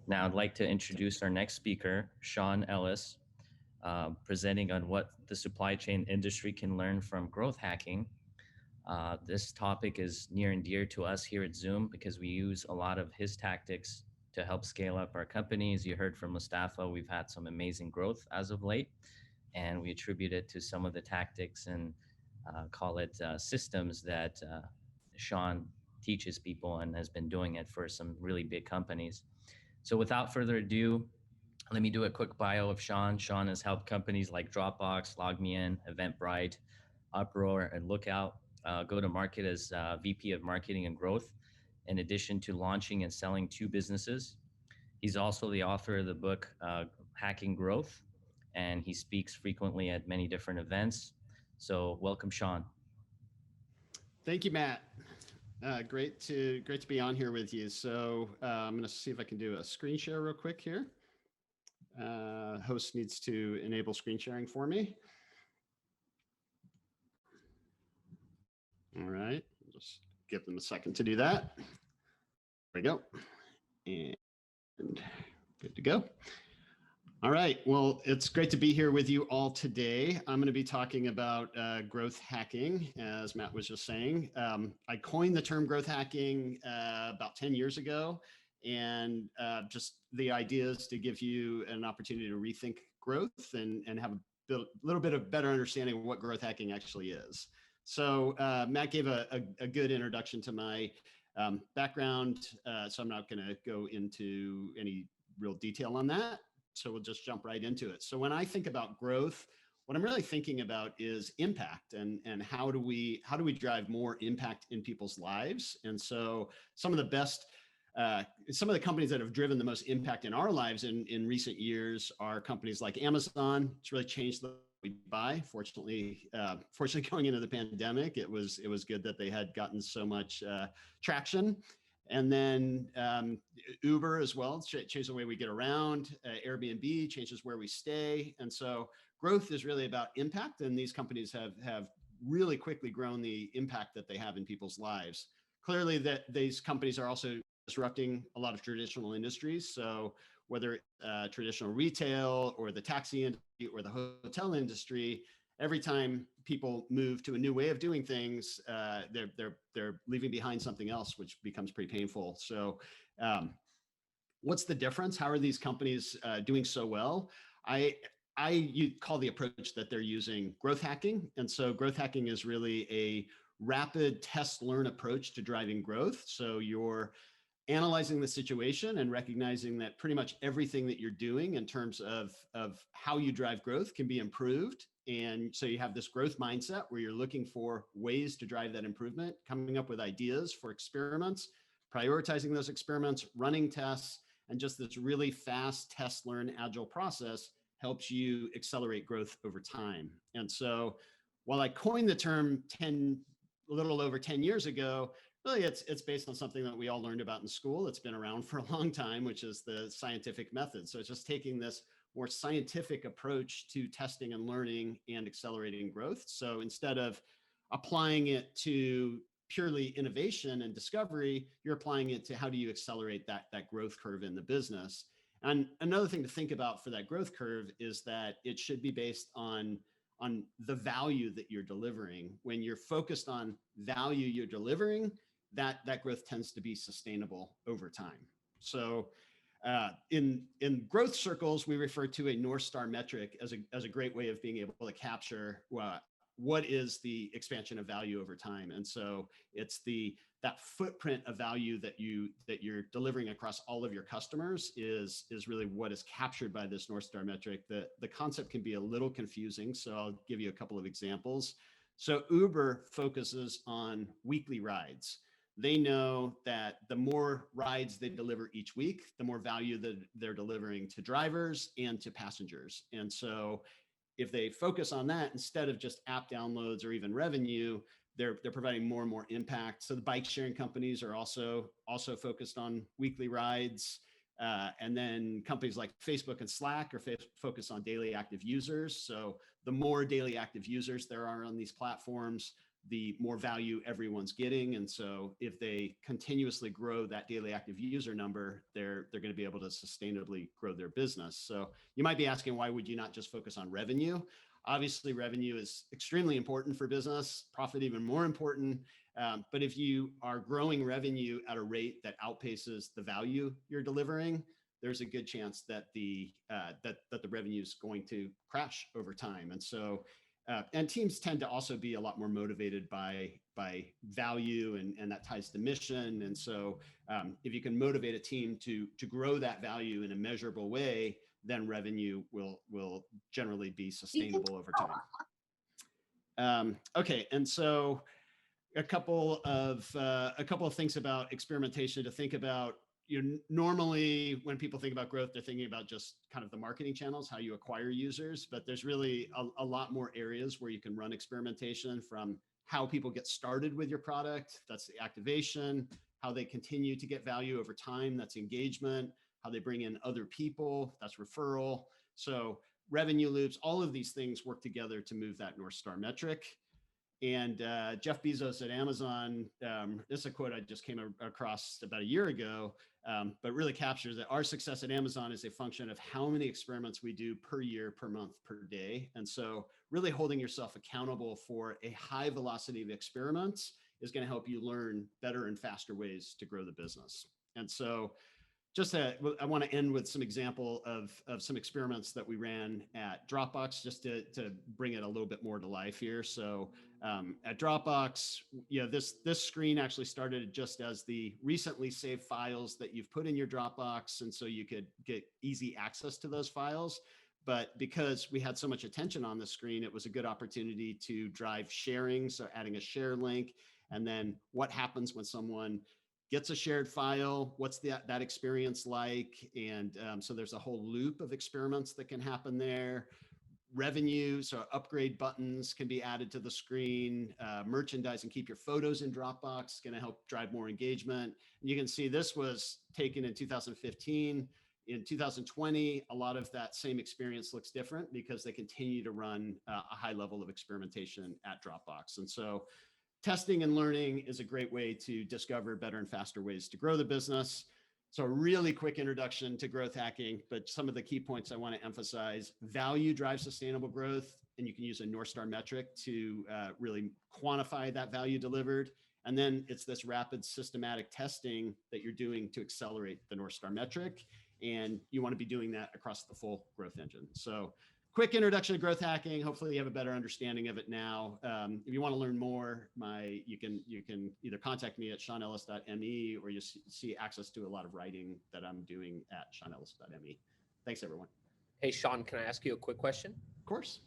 Now, I'd like to introduce our next speaker, Sean Ellis, presenting on what the supply chain industry can learn from growth hacking. This topic is near and dear to us here at ZUUM because we use a lot of his tactics to help scale up our company. As you heard from Mustafa, we've had some amazing growth as of late, and we attribute it to some of the tactics and call it systems that Sean teaches people and has been doing it for some really big companies. So without further ado, let me do a quick bio of Sean. Sean has helped companies like Dropbox, LogMeIn, Eventbrite, Uproar, and Lookout go to market as VP of Marketing and Growth, in addition to launching and selling two businesses. He's also the author of the book Hacking Growth, and he speaks frequently at many different events. So welcome, Sean. Thank you, Matt. Great to be on here with you. So I'm going to see if I can do a screen share real quick here. Host needs to enable screen sharing for me. All right, just give them a second to do that. There we go. And good to go. All right, well, it's great to be here with you all today. I'm going to be talking about growth hacking, as Matt was just saying. I coined the term growth hacking about 10 years ago, and just the idea is to give you an opportunity to rethink growth and have a little bit of better understanding of what growth hacking actually is. So Matt gave a good introduction to my background, so I'm not going to go into any real detail on that. So we'll just jump right into it. So when I think about growth, what I'm really thinking about is impact and how do we drive more impact in people's lives. And so some of the companies that have driven the most impact in our lives in recent years are companies like Amazon. It's really changed the way we buy. Fortunately, going into the pandemic, it was good that they had gotten so much traction. And then Uber as well, changed the way we get around. Airbnb changes where we stay. And so growth is really about impact. And these companies have really quickly grown the impact that they have in people's lives. Clearly that these companies are also disrupting a lot of traditional industries. So whether traditional retail or the taxi industry or the hotel industry, every time people move to a new way of doing things, they're leaving behind something else, which becomes pretty painful. So what's the difference? How are these companies doing so well? You call the approach that they're using growth hacking. And so growth hacking is really a rapid test learn approach to driving growth. So you're analyzing the situation and recognizing that pretty much everything that you're doing in terms of how you drive growth can be improved. And so you have this growth mindset where you're looking for ways to drive that improvement, coming up with ideas for experiments, prioritizing those experiments, running tests, and just this really fast test, learn, agile process helps you accelerate growth over time. And so while I coined the term a little over 10 years ago, really it's based on something that we all learned about in school. It's been around for a long time, which is the scientific method. So it's just taking this more scientific approach to testing and learning and accelerating growth. So instead of applying it to purely innovation and discovery, you're applying it to how do you accelerate that growth curve in the business. And another thing to think about for that growth curve is that it should be based on the value that you're delivering. When you're focused on value you're delivering, that growth tends to be sustainable over time. So in growth circles, we refer to a North Star metric as a great way of being able to capture what is the expansion of value over time. And so it's that footprint of value that you're delivering across all of your customers is really what is captured by this North Star metric. The concept can be a little confusing, so I'll give you a couple of examples. So Uber focuses on weekly rides. They know that the more rides they deliver each week, the more value that they're delivering to drivers and to passengers. And so if they focus on that instead of just app downloads or even revenue, they're providing more and more impact. So the bike sharing companies are also focused on weekly rides. And then companies like Facebook and Slack are focused on daily active users. So the more daily active users there are on these platforms, the more value everyone's getting. And so if they continuously grow that daily active user number, they're going to be able to sustainably grow their business. So you might be asking, why would you not just focus on revenue? Obviously, revenue is extremely important for business, profit even more important. But if you are growing revenue at a rate that outpaces the value you're delivering, there's a good chance that the revenue is going to crash over time. And so, and teams tend to also be a lot more motivated by value, and that ties to mission. And so, if you can motivate a team to grow that value in a measurable way, then revenue will generally be sustainable over time. Okay, and so a couple of things about experimentation to think about. Normally when people think about growth, they're thinking about just kind of the marketing channels, how you acquire users, but there's really a lot more areas where you can run experimentation, from how people get started with your product, that's the activation, how they continue to get value over time, that's engagement, how they bring in other people, that's referral. So revenue loops, all of these things work together to move that North Star metric. And Jeff Bezos at Amazon, this is a quote I just came across about a year ago, but really captures that our success at Amazon is a function of how many experiments we do per year, per month, per day. And so really holding yourself accountable for a high velocity of experiments is going to help you learn better and faster ways to grow the business. And so I want to end with some example of some experiments that we ran at Dropbox, just to bring it a little bit more to life here. So at Dropbox, this screen actually started just as the recently saved files that you've put in your Dropbox, and so you could get easy access to those files. But because we had so much attention on the screen, it was a good opportunity to drive sharing, so adding a share link, and then what happens when someone gets a shared file, what's that experience like? And so there's a whole loop of experiments that can happen there. Revenue, so upgrade buttons can be added to the screen. Merchandise and keep your photos in Dropbox, going to help drive more engagement. And you can see this was taken in 2015. In 2020, a lot of that same experience looks different because they continue to run a high level of experimentation at Dropbox. And so testing and learning is a great way to discover better and faster ways to grow the business. So a really quick introduction to growth hacking, but some of the key points I want to emphasize: value drives sustainable growth, and you can use a North Star metric to really quantify that value delivered. And then it's this rapid systematic testing that you're doing to accelerate the North Star metric. And you want to be doing that across the full growth engine. So quick introduction to growth hacking. Hopefully you have a better understanding of it now. If you want to learn more, you can either contact me at seanellis.me, or you see access to a lot of writing that I'm doing at seanellis.me. Thanks, everyone. Hey, Sean, can I ask you a quick question? Of course.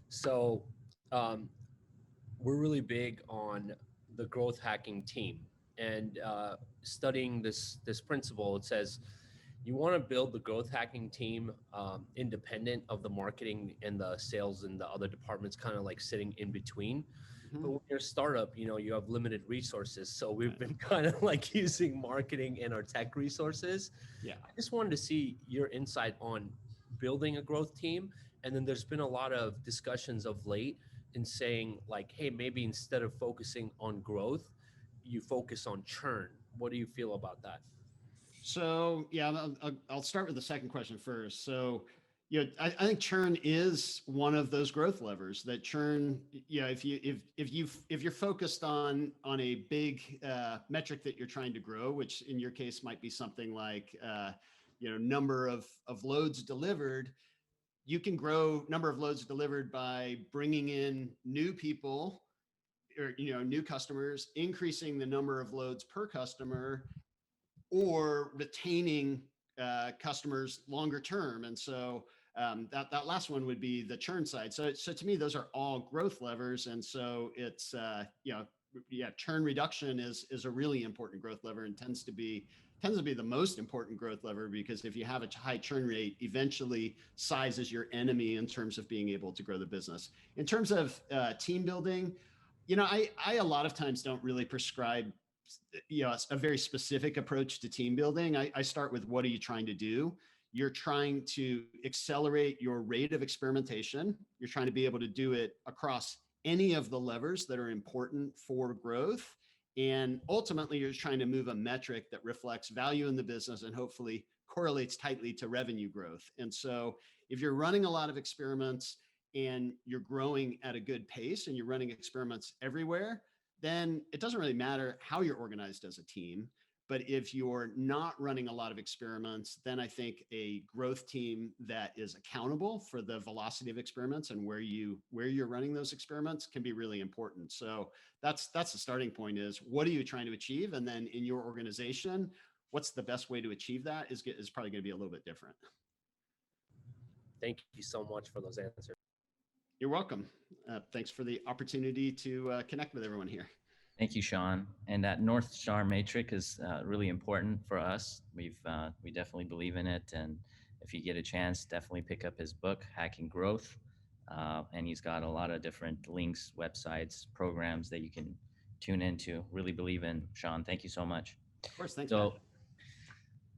So we're really big on the growth hacking team, and studying this principle. It says you want to build the growth hacking team independent of the marketing and the sales and the other departments, kind of like sitting in between. Mm-hmm. But when you're a startup, you have limited resources. So we've been kind of like using marketing and our tech resources. Yeah. I just wanted to see your insight on building a growth team. And then there's been a lot of discussions of late in saying like, hey, maybe instead of focusing on growth, you focus on churn. What do you feel about that? So yeah, I'll start with the second question first. So, I think churn is one of those growth levers. That churn, if you're focused on a big metric that you're trying to grow, which in your case might be something like number of loads delivered, you can grow number of loads delivered by bringing in new people, or new customers, increasing the number of loads per customer, or retaining customers longer term. And so that last one would be the churn side. So to me, those are all growth levers. And so it's churn reduction is a really important growth lever, and tends to be the most important growth lever, because if you have a high churn rate, eventually size is your enemy in terms of being able to grow the business. In terms of team building, I a lot of times don't really prescribe a very specific approach to team building. I start with, what are you trying to do? You're trying to accelerate your rate of experimentation. You're trying to be able to do it across any of the levers that are important for growth. And ultimately, you're trying to move a metric that reflects value in the business and hopefully correlates tightly to revenue growth. And so if you're running a lot of experiments and you're growing at a good pace and you're running experiments everywhere, then it doesn't really matter how you're organized as a team. But if you're not running a lot of experiments, then I think a growth team that is accountable for the velocity of experiments and where you're running those experiments can be really important. So that's the starting point, is what are you trying to achieve? And then in your organization, what's the best way to achieve that is probably going to be a little bit different. Thank you so much for those answers. You're welcome. Thanks for the opportunity to connect with everyone here. Thank you, Sean. And that North Star matrix is really important for us. We definitely believe in it. And if you get a chance, definitely pick up his book, Hacking Growth. And he's got a lot of different links, websites, programs that you can tune into. Really believe in, Sean. Thank you so much. Of course. Thanks, So Matt.